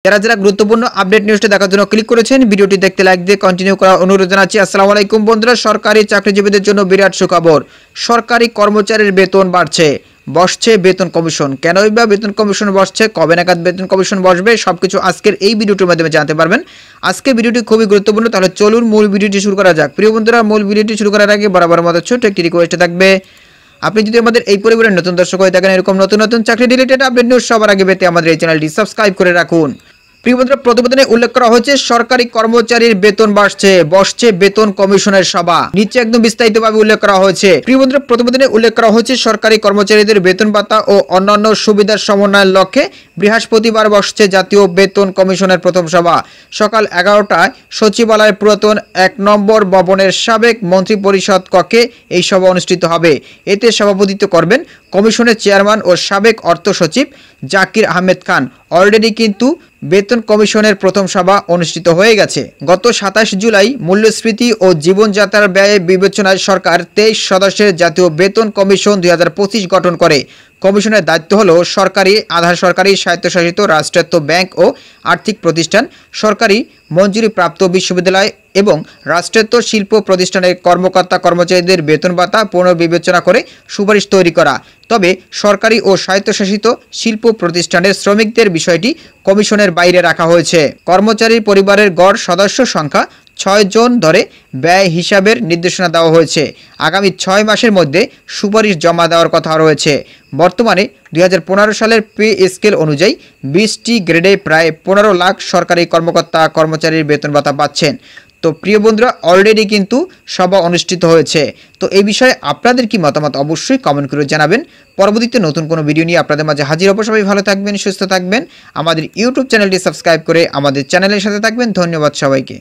যারা যারা গুরুত্বপূর্ণ আপডেট নিউজটি দেখার জন্য ক্লিক করেছেন, ভিডিওটি দেখতে লাইক দিয়ে কন্টিনিউ করার অনুরোধ জানাচ্ছি। আসসালামু আলাইকুম বন্ধুরা, সরকারি চাকরিজীবীদের জন্য বিরাট সুখবর। সরকারি কর্মচারীর বেতন বাড়ছে, বসছে বেতন কমিশন। কেনই বা বেতন কমিশন বসছে, কবে নাগাদ বেতন কমিশন বসবে, সবকিছু আজকের এই ভিডিওটির মাধ্যমে জানতে পারবেন। আজকের ভিডিওটি খুবই গুরুত্বপূর্ণ, তাহলে চলুন মূল ভিডিওটি শুরু করা যাক। প্রিয় বন্ধুরা, মূল ভিডিওটি শুরু করার আগে বরাবর মতো ছোট্ট একটি রিকোয়েস্ট থাকবে, আপনি যদি আমাদের এই পরিবারের নতুন দর্শক হয়ে থাকেন, এরকম নতুন নতুন চাকরি রিলেটেড আপডেট নিউজ সবার আগে পেতে আমাদের এই চ্যানেলটি সাবস্ক্রাইব করে রাখুন। প্রিয় বন্ধুরা, প্রতিবেদনে উল্লেখ করা হয়েছে সরকারি কর্মচারীর বেতন বাড়ছে, বসছে বেতন কমিশনের সভা। নিচে একদম বিস্তারিতভাবে উল্লেখ করা হয়েছে। প্রিয় বন্ধুরা, প্রতিবেদনে উল্লেখ করা হয়েছে সরকারি কর্মচারীদের বেতন ভাতা ও অন্যান্য সুবিধার সমন্বয়ের লক্ষ্যে বৃহস্পতিবার বসছে জাতীয় বেতন কমিশনের প্রথম সভা। সকাল 11টায় সচিবালয়ের পুরাতন 1 নম্বর ভবনের সাবেক মন্ত্রিপরিষদ কক্ষে এই সভা অনুষ্ঠিত হবে। এতে সভাপতিত্ব করবেন কমিশনের চেয়ারম্যান ও সাবেক অর্থ সচিব জাকির আহমেদ খান। অলরেডি কিন্তু বেতন কমিশনের প্রথম সভা অনুষ্ঠিত হয়ে গেছে। গত 27 জুলাই মূল্যস্ফীতি ও জীবনযাত্রার ব্যয় বিবেচনায় সরকার 23 সদস্যের জাতীয় বেতন কমিশন 2025 গঠন করে। কমিশনের দায়িত্ব হল সরকারি, আধা সরকারি, স্বায়ত্তশাসিত রাষ্ট্রায়ত্ত ব্যাংক ও আর্থিক প্রতিষ্ঠান, সরকারি মঞ্জুরিপ্রাপ্ত বিশ্ববিদ্যালয় এবং রাষ্ট্রায়ত্ত শিল্প প্রতিষ্ঠানের কর্মকর্তা কর্মচারীদের বেতন ভাতা পুনর্বিবেচনা করে সুপারিশ তৈরি করা। তবে সরকারি ও স্বায়ত্তশাসিত শিল্প প্রতিষ্ঠানের শ্রমিকদের বিষয়টি কমিশনের বাইরে রাখা হয়েছে। কর্মচারীর পরিবারের গড় সদস্য সংখ্যা 6 জন ধরে ব্যয় হিসাবের নির্দেশনা দেওয়া হয়েছে। আগামী 6 মাসের মধ্যে সুপারিশ জমা দেওয়ার কথা রয়েছে। বর্তমানে 2015 সালের পে স্কেল অনুযায়ী 20টি গ্রেডে প্রায় 15 লাখ সরকারি কর্মকর্তা কর্মচারীর বেতন ভাতা পাচ্ছেন। তো প্রিয় বন্ধুরা, অলরেডি কিন্তু সভা অনুষ্ঠিত হয়েছে। তো এই বিষয়ে আপনাদের কি মতামত অবশ্যই কমেন্ট করে জানাবেন। পরবর্তীতে নতুন কোনো ভিডিও নিয়ে আপনাদের মাঝে হাজির হব। সবাই ভালো থাকবেন, সুস্থ থাকবেন। আমাদের ইউটিউব চ্যানেলটি সাবস্ক্রাইব করে আমাদের চ্যানেলের সাথে থাকবেন। ধন্যবাদ সবাইকে।